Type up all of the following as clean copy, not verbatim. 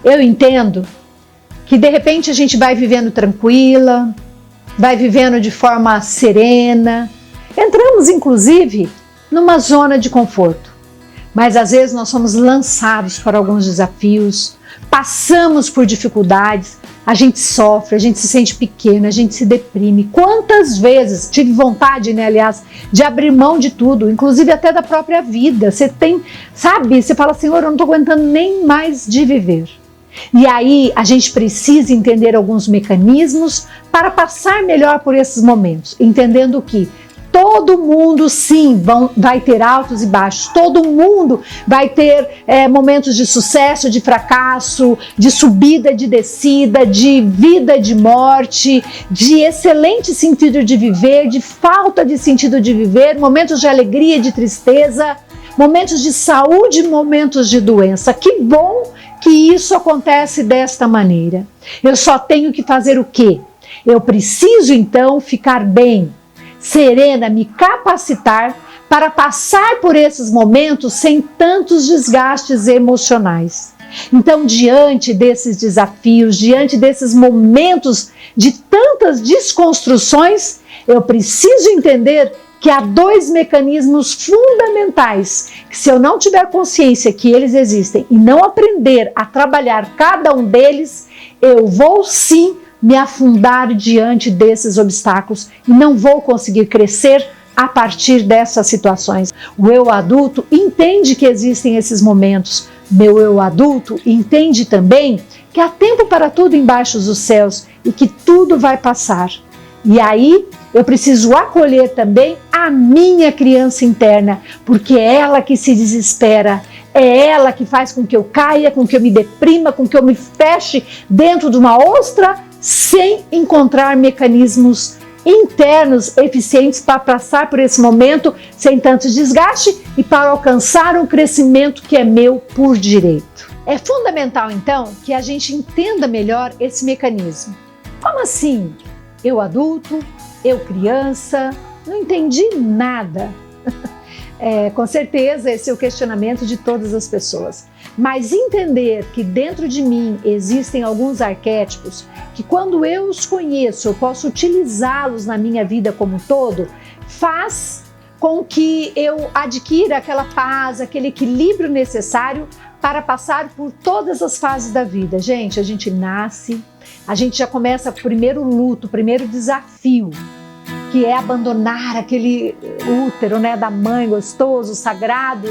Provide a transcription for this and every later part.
eu entendo que de repente a gente vai vivendo tranquila, vai vivendo de forma serena. Entramos, inclusive, numa zona de conforto. Mas às vezes nós somos lançados para alguns desafios, passamos por dificuldades, a gente sofre, a gente se sente pequeno, a gente se deprime. Quantas vezes tive vontade, aliás, de abrir mão de tudo, inclusive até da própria vida. Você tem, sabe, você fala, Senhor, eu não estou aguentando nem mais de viver. E aí a gente precisa entender alguns mecanismos para passar melhor por esses momentos, entendendo que todo mundo, sim, vai ter altos e baixos. Todo mundo vai ter momentos de sucesso, de fracasso, de subida, de descida, de vida, de morte, de excelente sentido de viver, de falta de sentido de viver, momentos de alegria, de tristeza, momentos de saúde, momentos de doença. Que bom que isso acontece desta maneira. Eu só tenho que fazer o quê? Eu preciso, então, ficar bem, serena, me capacitar para passar por esses momentos sem tantos desgastes emocionais. Então, diante desses desafios, diante desses momentos de tantas desconstruções, eu preciso entender que há dois mecanismos fundamentais, que se eu não tiver consciência que eles existem e não aprender a trabalhar cada um deles, eu vou sim me afundar diante desses obstáculos e não vou conseguir crescer a partir dessas situações. O eu adulto entende que existem esses momentos. Meu eu adulto entende também que há tempo para tudo embaixo dos céus e que tudo vai passar. E aí eu preciso acolher também a minha criança interna, porque é ela que se desespera, é ela que faz com que eu caia, com que eu me deprima, com que eu me feche dentro de uma ostra, sem encontrar mecanismos internos eficientes para passar por esse momento sem tanto desgaste e para alcançar um crescimento que é meu por direito. É fundamental, então, que a gente entenda melhor esse mecanismo. Como assim? Eu adulto, eu criança, não entendi nada. Com certeza esse é o questionamento de todas as pessoas. Mas entender que dentro de mim existem alguns arquétipos que quando eu os conheço, eu posso utilizá-los na minha vida como um todo, faz com que eu adquira aquela paz, aquele equilíbrio necessário para passar por todas as fases da vida. Gente, a gente nasce, a gente já começa o primeiro luto, o primeiro desafio, que é abandonar aquele útero, da mãe gostoso, sagrado,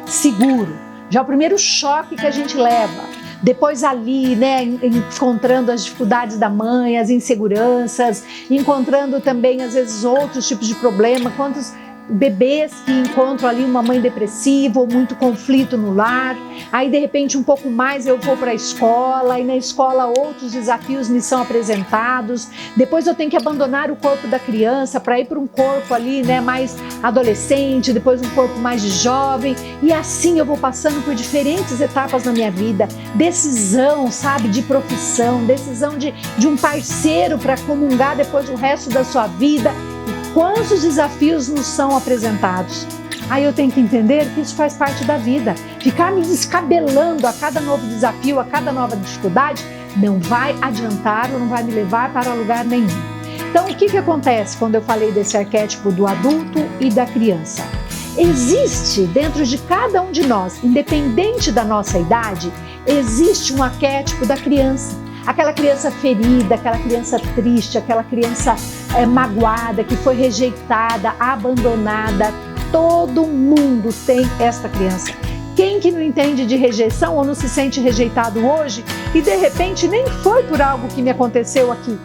seguro. Já é o primeiro choque que a gente leva. Depois ali, encontrando as dificuldades da mãe, as inseguranças, encontrando também, às vezes, outros tipos de problema. Quantos bebês que encontram ali uma mãe depressiva ou muito conflito no lar, aí de repente um pouco mais eu vou para a escola e na escola outros desafios me são apresentados, depois eu tenho que abandonar o corpo da criança para ir para um corpo ali mais adolescente, depois um corpo mais de jovem e assim eu vou passando por diferentes etapas na minha vida, decisão, de profissão, decisão de um parceiro para comungar depois o resto da sua vida. Quantos desafios nos são apresentados? Aí eu tenho que entender que isso faz parte da vida. Ficar me descabelando a cada novo desafio, a cada nova dificuldade, não vai adiantar ou não vai me levar para lugar nenhum. Então, o que acontece quando eu falei desse arquétipo do adulto e da criança? Existe dentro de cada um de nós, independente da nossa idade, existe um arquétipo da criança. Aquela criança ferida, aquela criança triste, aquela criança magoada, que foi rejeitada, abandonada. Todo mundo tem esta criança. Quem que não entende de rejeição ou não se sente rejeitado hoje e de repente nem foi por algo que me aconteceu aqui,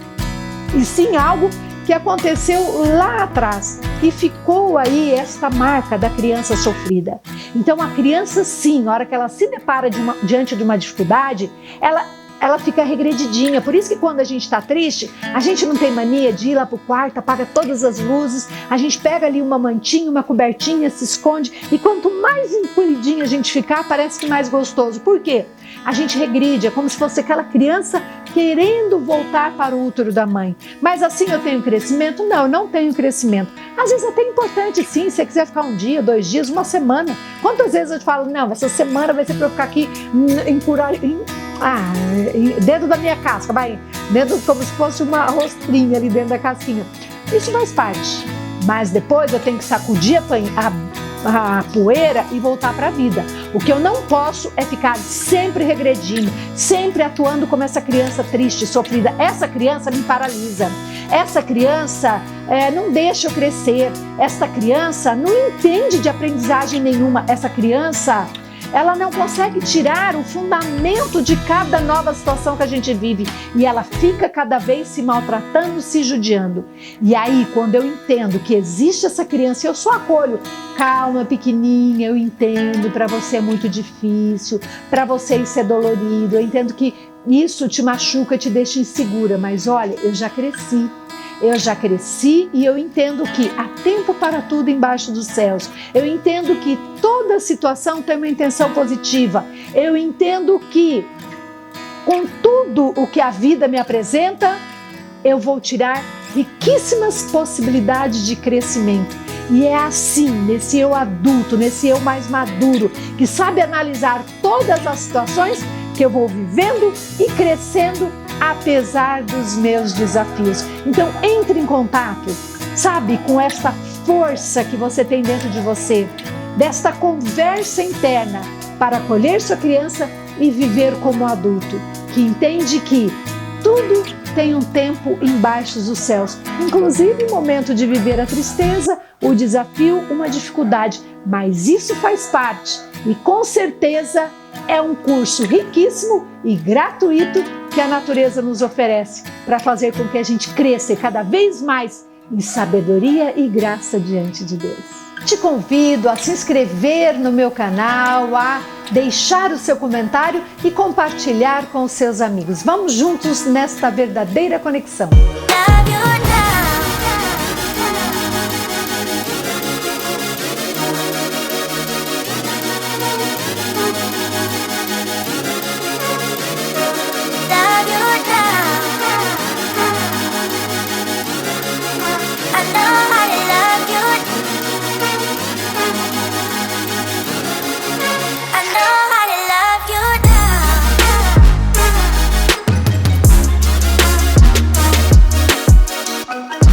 e sim algo que aconteceu lá atrás e ficou aí esta marca da criança sofrida. Então a criança sim, na hora que ela se depara diante de uma dificuldade, ela fica regredidinha. Por isso que quando a gente está triste, a gente não tem mania de ir lá pro quarto, apaga todas as luzes, a gente pega ali uma mantinha, uma cobertinha, se esconde e quanto mais encolhidinha a gente ficar, parece que mais gostoso. Por quê? A gente regride, é como se fosse aquela criança querendo voltar para o útero da mãe. Mas assim eu tenho crescimento? Não, eu não tenho crescimento. Às vezes é até importante sim, se você quiser ficar um dia, 2 dias, uma semana. Quantas vezes eu te falo, não, essa semana vai ser para eu ficar aqui dentro da minha casca, vai, dentro como se fosse uma rostrinha ali dentro da casquinha. Isso faz parte, mas depois eu tenho que sacudir a poeira e voltar para a vida. O que eu não posso é ficar sempre regredindo, sempre atuando como essa criança triste, sofrida. Essa criança me paralisa. Essa criança não deixa eu crescer. Essa criança não entende de aprendizagem nenhuma. Essa criança, ela não consegue tirar o fundamento de cada nova situação que a gente vive e ela fica cada vez se maltratando, se judiando. E aí, quando eu entendo que existe essa criança, eu só acolho. Calma, pequenininha, eu entendo, para você é muito difícil, para você isso é dolorido, eu entendo que isso te machuca, te deixa insegura, mas olha, eu já cresci e eu entendo que há tempo para tudo embaixo dos céus. Eu entendo que toda situação tem uma intenção positiva. Eu entendo que com tudo o que a vida me apresenta, eu vou tirar riquíssimas possibilidades de crescimento. E é assim, nesse eu adulto, nesse eu mais maduro, que sabe analisar todas as situações, que eu vou vivendo e crescendo apesar dos meus desafios. Então, entre em contato, sabe, com essa força que você tem dentro de você, desta conversa interna para acolher sua criança e viver como adulto, que entende que tudo tem um tempo embaixo dos céus, inclusive o momento de viver a tristeza, o desafio, uma dificuldade, mas isso faz parte e com certeza é um curso riquíssimo e gratuito que a natureza nos oferece para fazer com que a gente cresça cada vez mais em sabedoria e graça diante de Deus. Te convido a se inscrever no meu canal, a deixar o seu comentário e compartilhar com os seus amigos. Vamos juntos nesta verdadeira conexão.